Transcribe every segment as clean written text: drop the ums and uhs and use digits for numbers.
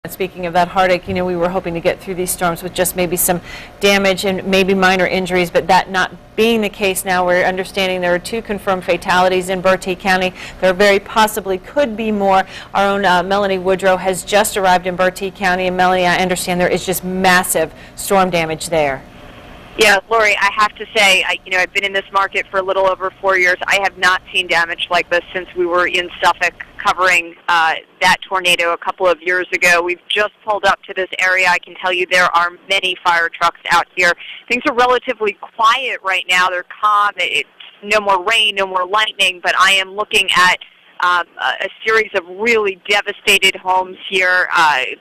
Speaking of that heartache, we were hoping to get through these storms with just maybe some damage and maybe minor injuries, but that not being the case now. We're understanding there are 2 confirmed fatalities in Bertie County. There very possibly could be more. Our own Melanie Woodrow has just arrived in Bertie County, and Melanie, I understand there is just massive storm damage there. Yeah, Lori, I have to say, I've been in this market for a little over 4 years. I have not seen damage like this since we were in Suffolk covering that tornado a couple of years ago. We've just pulled up to this area. I can tell you there are many fire trucks out here. Things are relatively quiet right now. They're calm. It's no more rain, no more lightning, but I am looking at a series of really devastated homes here,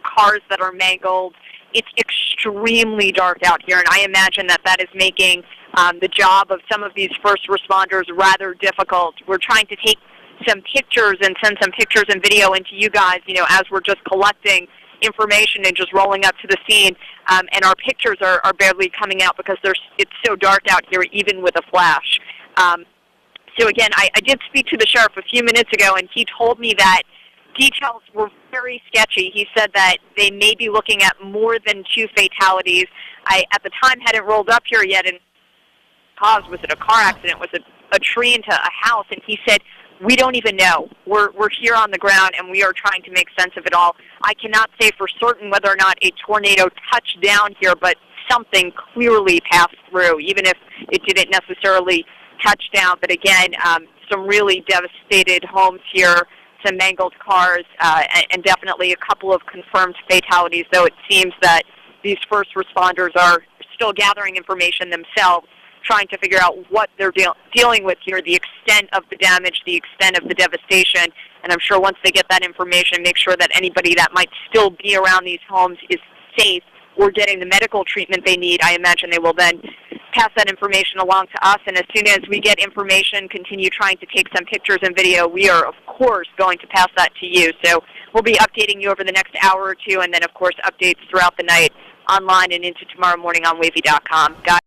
cars that are mangled. It's extremely dark out here, and I imagine that is making the job of some of these first responders rather difficult. We're trying to take some pictures and send some pictures and video into you guys, as we're just collecting information and just rolling up to the scene, and our pictures are barely coming out because it's so dark out here, even with a flash. So again, I did speak to the sheriff a few minutes ago, and he told me that details were very sketchy. He said that they may be looking at more than 2 fatalities. I, at the time, hadn't rolled up here yet, and was it a car accident? Was it a tree into a house? And he said, we don't even know. We're here on the ground, and we are trying to make sense of it all. I cannot say for certain whether or not a tornado touched down here, but something clearly passed through, even if it didn't necessarily touch down. But again, some really devastated homes here, some mangled cars, and definitely a couple of confirmed fatalities, though it seems that these first responders are still gathering information themselves, trying to figure out what they're dealing with here, the extent of the damage, the extent of the devastation, and I'm sure once they get that information, make sure that anybody that might still be around these homes is safe or getting the medical treatment they need. I imagine they will then pass that information along to us, and as soon as we get information, continue trying to take some pictures and video, we are, of course, going to pass that to you. So we'll be updating you over the next hour or 2, and then, of course, updates throughout the night online and into tomorrow morning on wavy.com. Guys,